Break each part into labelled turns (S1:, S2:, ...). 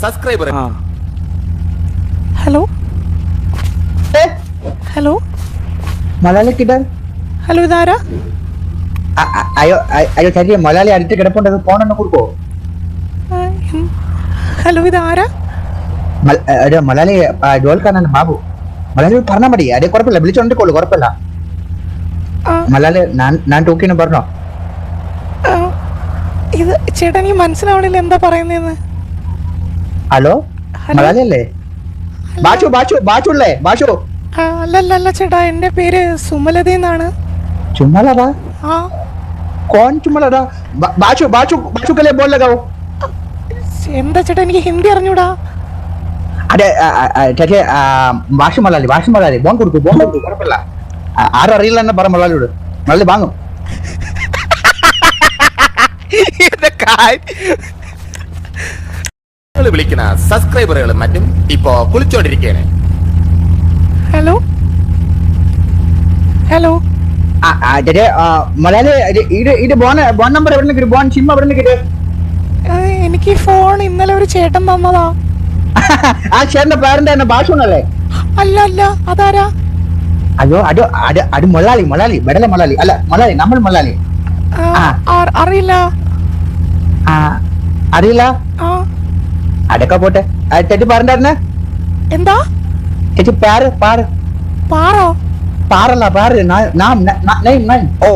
S1: Subscriber.
S2: Hello hello
S3: Malayali കിട്ടാൻ.
S2: Hello ഇതാരാ?
S3: അയ്യോ അയ്യോ ശരി, മലയാളി അടുത്ത് കിടപ്പുണ്ട്, ഫോൺ ഒന്ന് കൊടുക്കോ?
S2: ഹലോ ഇതാരാ?
S3: മലയാളി ജോലിക്കാരനാണ് ബാബു. മലയാളി പറഞ്ഞാൽ മതി, അതേ കുഴപ്പമില്ല, വിളിച്ചോണ്ടിക്കോളൂ, കുഴപ്പമില്ല. മലയാളി ഞാൻ ടൂക്കിന്ന് പറഞ്ഞോ.
S2: ഇത് ചേട്ടാ എനിക്ക് മനസ്സിലാവണില്ല എന്താ പറയുന്നതെന്ന്.
S3: ഹലോ മലയാളി അല്ലേ? ബാഷു ബാഷു ബാഷു അല്ലേ? ബാഷു
S2: അല്ലല്ല ചേട്ടാ, എന്റെ പേര് സുമലത എന്നാണ്.
S3: ചുമലതാ? കോൺ ചുമലതാ? ബാഷു ബാഷു ബാഷു കല്ലേ ബോൾ ലഗാവോ.
S2: എന്താ ചേട്ടാ, എനിക്ക് ഹിന്ദി അറിഞ്ഞൂടാ.
S3: അതെ ചേച്ചി, ഭാഷ മലയാളി, ഭാഷ മലയാളി, ബോൺ കൊടുക്കൂ, ബോൺ കൊടുക്കൂ, കുഴപ്പമില്ല. ആരും അറിയില്ല എന്ന് പറ മലയാളിയോട്, മലയാളി വാങ്ങും.
S1: വിളിക്കുന്ന സബ്സ്ക്രൈബറുകളും മറ്റും ഇപ്പോ കുളിച്ചോണ്ടിരിക്കുകയാണ്.
S2: ഹലോ ഹലോ
S3: ചേച്ചി മലയാളി, ഇത് ബോൺ നമ്പർ എവിടെ നിന്ന്, ബോൺ സിം എവിടെ നിന്ന്?
S2: എനിക്ക് ഫോൺ ഇന്നലെ ഒരു ചേട്ടൻ തന്നതാ.
S3: ആ ചേട്ടന്റെ പേരന്റ് തന്നെ ഭാഷ അല്ലേ?
S2: അല്ല അല്ല, അതാരാ?
S3: അയ്യോ അത് അത് അത് മലയാളി, മലയാളി ബെടല മലയാളി അല്ല, മലയാളി, നമ്മൾ മലയാളി.
S2: അറിയില്ല
S3: അറിയില്ല, അതൊക്കെ പോട്ടെ. ചേച്ചി പേരന്റ്
S2: എന്താ?
S3: ചേച്ചി പേര് പാറ്.
S2: പാറോ?
S3: പാറല്ല, പാറ്. ഓ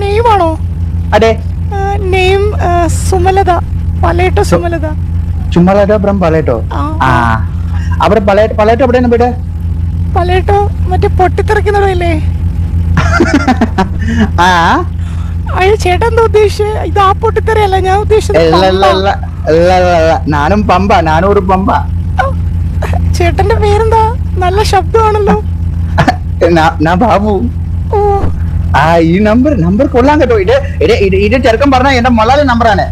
S2: നെയ്മാണോ?
S3: അതെ,
S2: നെയ്ം സുമലത, പലേട്ടോ സുമലത.
S3: ചുമലത ഫ്രം പലേട്ടോ. അവിടെ പലേട്ടോ എവിടെയാണ് വീട്?
S2: പലേട്ടോ മറ്റേ പൊട്ടിത്തെറിക്കുന്നതല്ലേ? അയ്യോ ചേട്ടാ എന്താ ഉദ്ദേശിച്ചത്? ഇത് ആ പൊട്ടിത്തെറിയല്ല ഞാൻ ഉദ്ദേശിച്ചത്.
S3: നാനും പമ്പ, നാനും ഒരു പമ്പ.
S2: ചേട്ടന്റെ പേരെന്താ? നല്ല ശബ്ദമാണല്ലോ.
S3: ബാബു. ഈ നമ്പർ കൊള്ളാൻ കേട്ടോ. ഇത് ചെറുക്കം പറഞ്ഞ എന്റെ മലയാളി നമ്പറാണ്.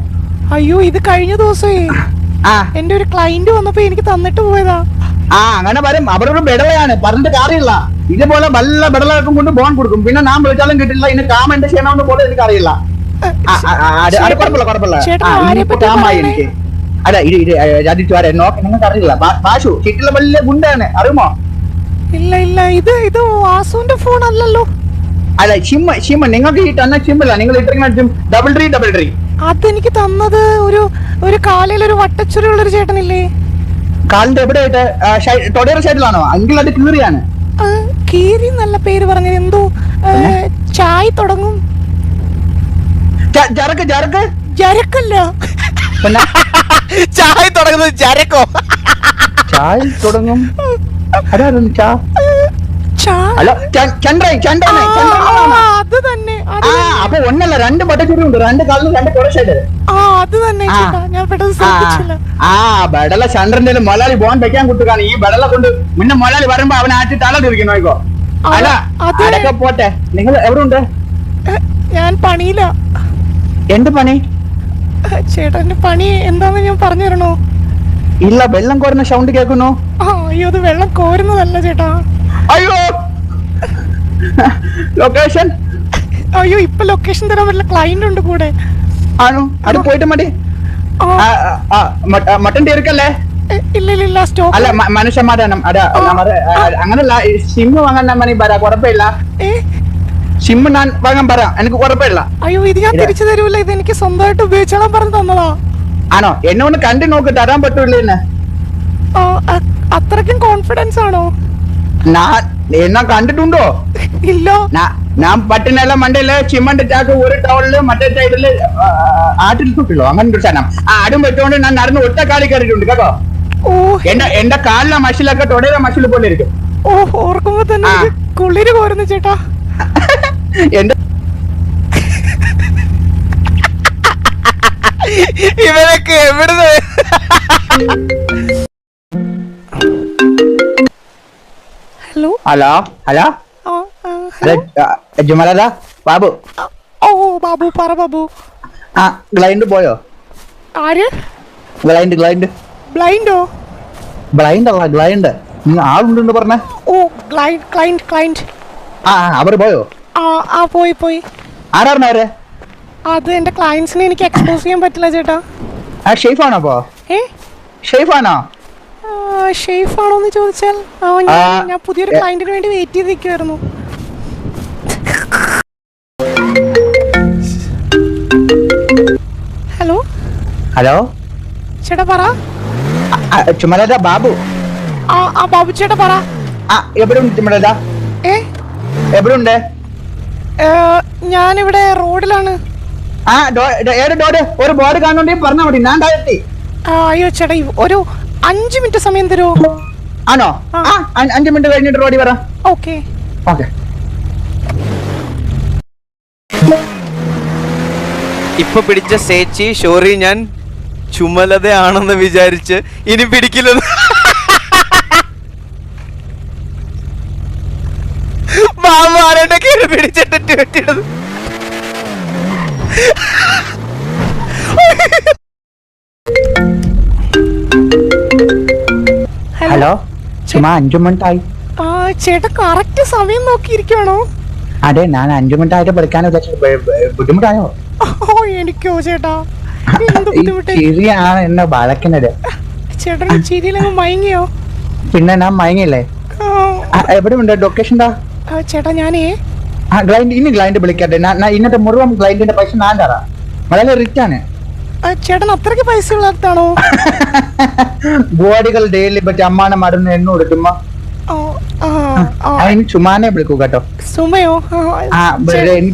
S2: അയ്യോ ഇത് കഴിഞ്ഞ ദിവസമേ എന്റെ ഒരു ക്ലൈന്റ് വന്നപ്പോ എനിക്ക് തന്നിട്ട് പോയതാ.
S3: അങ്ങനെ വരും, അവരൊരു ബെടലയാണ്, പറഞ്ഞിട്ട് കാര്യമില്ല. ഇതുപോലെ വല്ല ബെടലക്കും കൊണ്ട് ബോൺ കൊടുക്കും, പിന്നെ ഞാൻ വിളിച്ചാലും കിട്ടില്ല. ഇനി കാം എന്റെ ചെയ്യണമെന്ന് പോലെ എനിക്ക് അറിയില്ല. കുഴപ്പമില്ല എനിക്ക്. അല്ല നിങ്ങൾക്ക് അറിയില്ല. ബാഷു ചീട്ടിലെ വലിയ ഗുണ്ടാണ്, അറിയുമോ?
S2: ഇല്ല ഇല്ല, ഇത് വാസുവിന്റെ ഫോൺ അല്ലല്ലോ.
S3: അല്ല ഷിം നിങ്ങൾക്ക് ഈ തന്ന ഷിമ്മല്ല, നിങ്ങൾ ഇട്ടിരിക്കുന്ന 3333.
S2: അതെനിക്ക് തന്നത് ഒരു കാലയിൽ ഒരു വട്ടച്ചുരുള്ളൊരു ചേട്ടനില്ലേ?
S3: കാലിന്റെ എവിടെയായിട്ട്? തൊടയുടെ സൈഡിലാണോ? എങ്കിൽ അത് കീറിയാണ്.
S2: കീറി നല്ല പേര് പറഞ്ഞത് എന്തോ ചായ് തുടങ്ങും.
S3: ജരക്ക് ജരക്ക്
S2: ജരക്കല്ല,
S1: ചായ തുടങ്ങുന്നത് ജരക്കോ?
S3: ചായ തുടങ്ങും.
S2: അത് തന്നെ.
S3: അപ്പൊ ഒന്നല്ല, രണ്ട് ബട്ടച്ചുരി ഉണ്ട്, രണ്ട് കാലിലും രണ്ട് കൊട സൈഡ്.
S2: അത് തന്നെ ഞാൻ പെട്ടെന്ന് ശ്രദ്ധിച്ചില്ല.
S3: ബെടല ചന്ദ്രന്റെ മലയാളി ബോൺ വെക്കാൻ കുട്ടുകാണ്. ഈ ബെടല കൊണ്ട് മുന്നേ മലയാളി വരുമ്പോ അവൻ ആറ്റി തലതിരിക്കുന്നു. നോക്കോ. അല്ല അതൊക്കെ പോട്ടെ, നിങ്ങൾ എവിടെ ഉണ്ട്?
S2: ഞാൻ പണിയില്ല.
S3: എന്ത് പണി?
S2: ചേട്ടന്റെ പണി എന്താന്ന് ഞാൻ പറഞ്ഞു തരണോ?
S3: ഇല്ല, വെള്ളം കോരുന്ന സൗണ്ട് കേൾക്കുന്നു.
S2: അയ്യോ അത് വെള്ളം കോരുന്നതല്ല ചേട്ടാ.
S3: അയ്യോ ലൊക്കേഷൻ.
S2: അയ്യോ ഇപ്പൊ ലൊക്കേഷൻ തരാൻ പറ്റില്ല, ക്ലൈന്റ് ഉണ്ട് കൂടെ.
S3: ആണോ? അത് പോയിട്ട് മതി. മട്ടൻ തീർക്കല്ലേ?
S2: ഇല്ല ഇല്ല, സ്റ്റോപ്പ്.
S3: അല്ല മനുഷ്യന്മാരാണ്. അങ്ങനല്ല, സിം വാങ്ങാൻ മണി പറയാ, കുഴപ്പമില്ല. സിം ഞാൻ വാങ്ങാൻ പറയാം, എനിക്ക് കുഴപ്പമില്ല.
S2: അയ്യോ ഇത് ഞാൻ തിരിച്ചു തരൂല, ഇത് എനിക്ക് സ്വന്തമായിട്ട് ഉപയോഗിച്ചോളാൻ പറഞ്ഞു തന്നതാ.
S3: ആണോ? എന്നെ ഒന്ന് കണ്ടു നോക്ക്, തരാൻ പറ്റൂല്ലേ?
S2: അത്രയ്ക്കും കോൺഫിഡൻസ് ആണോ?
S3: എന്നാ കണ്ടിട്ടുണ്ടോ?
S2: ഇല്ല.
S3: ഞാൻ പട്ടിനെല്ല മണ്ടയില് ചിമ്മന്റെ ചാക്ക് ഒരു ടൗണില് മറ്റേ സൈഡില് ആട്ടിൽ തൊട്ടില്ലോ, അങ്ങനെ ഒരു സാധനം. അതും വെച്ചോണ്ട് ഞാൻ നടന്ന് ഒറ്റ കാലി കയറിയിട്ടുണ്ട് കേട്ടോ. എന്റെ കാലിലെ മഷിലൊക്കെ തൊടയിലെ മഷിൽ പോലെ ഇരിക്കും.
S2: ഓർക്കുമ്പോ തന്നെ കുളിര് കോരുന്നു ചേട്ടാ.
S3: എന്റെ
S1: ഇവരൊക്കെ എവിടുന്ന്?
S2: ഹലോ
S3: ഹലോ ഹലോ ജുമലത ബാബു.
S2: ഓ ബാബു പറ ബാബു.
S3: ഗ്ലൈൻഡ് പോയോ?
S2: ആര്?
S3: ഗ്ലൈൻഡ്
S2: ബ്ലൈൻഡോ?
S3: ബ്ലൈൻഡ് അല്ല, ഗ്ലൈൻഡ്. നിങ്ങൾ ആളുണ്ടെന്ന് പറഞ്ഞേ.
S2: ഓ ക്ലൈന്റ്.
S3: അവര് പോയോ?
S2: പോയി.
S3: ആരാണ് അവര്?
S2: അത് എന്റെ ക്ലയൻസിനെ എനിക്ക് എക്സ്പോസ് ചെയ്യാൻ പറ്റില്ല ചേട്ടാ.
S3: ഷെയ്ഫാണോ? അപ്പോ ഷെയ്ഫാണോ?
S2: ഷെയ്ഫ് ആണോന്ന് ചോദിച്ചാൽ ഞാൻ പുതിയൊരു ക്ലയന്റിന് വേണ്ടി വെയിറ്റ് ചെയ്ത് നിൽക്കുമായിരുന്നു. ഹലോ
S3: ഹലോ
S2: ചേട്ടാ പറ.
S3: ചുമലത ബാബു.
S2: ബാബു ചേട്ടാ പറ.
S3: എവിടെ ഉണ്ട് ചുമലത? എവിടെ ഉണ്ട്?
S2: ഞാനിവിടെ റോഡിലാണ്.
S3: ഒരു ബോർഡ് കാണുന്നുണ്ടെങ്കിൽ പറഞ്ഞാൽ മതി, ഞാൻ താഴെത്തി.
S2: അയ്യോ ചേട്ടാ ഒരു 5 മിനിറ്റ് സമയം തരുമോ?
S3: ആണോ? 5 മിനിറ്റ് കഴിഞ്ഞിട്ട് റോഡിൽ വരാം.
S2: Okay
S3: okay.
S4: ഇപ്പൊ പിടിച്ച സേച്ചി ഷോറി ഞാൻ ചുമലതയാണെന്ന് വിചാരിച്ച് ഇനി പിടിക്കില്ലെന്ന് ബാബാരുടെ കീഴിൽ പിടിച്ചിട്ട് ട്വീറ്റിടുന്നു.
S3: ഹലോ ചുമ്മാ 5 മിനിറ്റ് ആയി.
S2: ചേട്ടാ കറക്റ്റ് സമയം നോക്കിയിരിക്കണോ?
S3: അതെ, ഞാൻ 5 മിനിറ്റ് ആയിട്ട് പഠിക്കാൻ ബുദ്ധിമുട്ടായോ?
S2: എനിക്കോ ചേട്ടാ
S3: ചിരിയാണ് എന്നെ വളക്കുന്നത്.
S2: ചേട്ടൻ ചിരിയിലങ്ങ് മയങ്ങിയോ?
S3: പിന്നെ ഞാൻ മയങ്ങില്ലേ? എവിടെ ഉണ്ട് ലൊക്കേഷൻ?
S2: ചേട്ടാ ഞാനേ
S3: ഇനി ക്ലയന്റ് വിളിക്കട്ടെ. ഇന്നത്തെ മുഴുവൻ ക്ലയന്റിന്റെ പൈസ ഞാൻ തരാം. വളരെ റിച്ച് ആണ്.
S2: ചേട്ടൻ അത്രയ്ക്ക് പൈസ ഉള്ളതാണോ?
S3: ബോഡികൾ ഡെയിലി പറ്റി അമ്മാനെ മരുന്ന് എണ്ണ കൊടുക്കുമ്പോ അതിന് ചുമ്മാനെ വിളിക്കൂ കേട്ടോ.
S2: സുമയോ?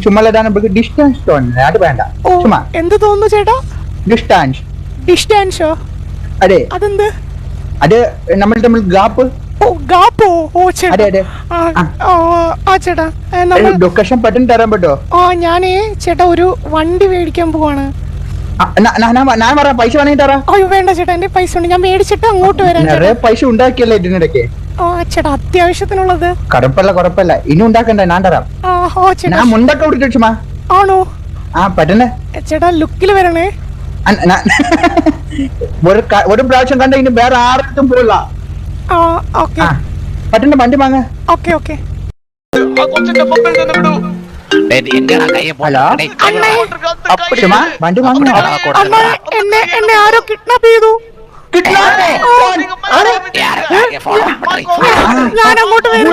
S3: ചുമലതാണ് ഡിസ്റ്റൻസ് തോന്നുന്നത്. അത് വേണ്ട. ചുമ്മാ
S2: എന്ത് തോന്നുന്നു ചേട്ടാ?
S3: ഡിസ്റ്റൻസ്.
S2: ഡിസ്റ്റൻസോ?
S3: അതെ.
S2: അതെന്ത്?
S3: അത് നമ്മൾ തമ്മിൽ ഗാപ്പ്.
S2: ചേട്ടാ
S3: ലൊക്കേഷൻ പെട്ടെന്ന് തരാൻ പറ്റോ?
S2: ഞാനേ ചേട്ടാ ഒരു വണ്ടി മേടിക്കാൻ പോവാണ്.
S3: ഞാൻ പറയാം, പൈസ വേണമെങ്കിൽ തരാം.
S2: അയ്യോ വേണ്ട ചേട്ടാ, എന്റെ പൈസ ഉണ്ട്, ഞാൻ മേടിച്ചിട്ട് അങ്ങോട്ട് വരാം.
S3: നിറയെ പൈസ ഉണ്ടാക്കിയല്ലേ ഇതിനിടയ്ക്ക്?
S2: ചേട്ടാ അത്യാവശ്യത്തിനുള്ളത്.
S3: കുഴപ്പമില്ല ഇനി ഉണ്ടാക്കണ്ട, ഞാൻ തരാം. ഞാൻ മുണ്ടൊക്കെ കൊടുത്തു ചുമ്മാ.
S2: ആണോ?
S3: പറ്റണേ
S2: ചേട്ടാ ലുക്കിൽ വരണേ.
S3: ഒരു പ്രാവശ്യം കണ്ട ഇനി വേറെ ആർക്കും പോയില്ല. പറ്റണ്ട, വണ്ടി വാങ്ങ.
S2: Okay okay.
S3: ഹലോ വണ്ടി വാങ്ങ.
S2: എന്നെ ആരോ കിഡ്നാപ്പ് ചെയ്തു. ഞാൻ അങ്ങോട്ട്
S4: വന്നു.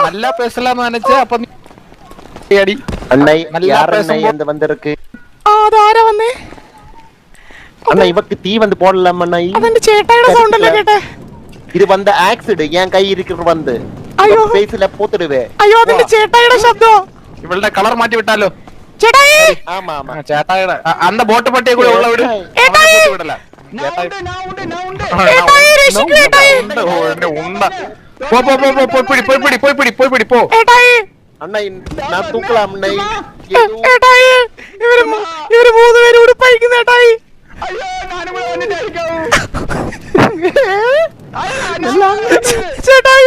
S1: നല്ല പേസലാന്ന് നനച്ച് അപ്പൊ
S2: അതാരാ വന്നേ?
S5: அண்ணா இவக்கு தீ வந்து போடலாம் அண்ணா.
S2: അതെന്റെ ചേട്ടായിയുടെ സൗണ്ട് അല്ലേ കേട്ടെ?
S5: இது வந்து ஆக்சிடென்ட். என் கை இருக்கிறது வந்து
S2: അയ്യോ
S5: ஃபேஸ்ல போத்துடுவே.
S2: അയ്യോ അതെന്റെ ചേട്ടായിയുടെ ശബ്ദം.
S1: ഇവളുടെ കളർ മാറ്റി വിട്ടാലോ?
S2: ചേട്ടായി
S5: ஆமா ஆமா
S1: ചേട്ടായുടെ അന്ന ബോട്ട് പട്ടിയെ കൂടെ ഉള്ള വീട് വിടല. പോ
S5: அண்ணா நான் தூக்கலாம் அண்ணா.
S2: ഇവര് 3 പേര് ഉടുപ്പഴിക്കുന്ന ഏട്ടായി. ചേട്ടായി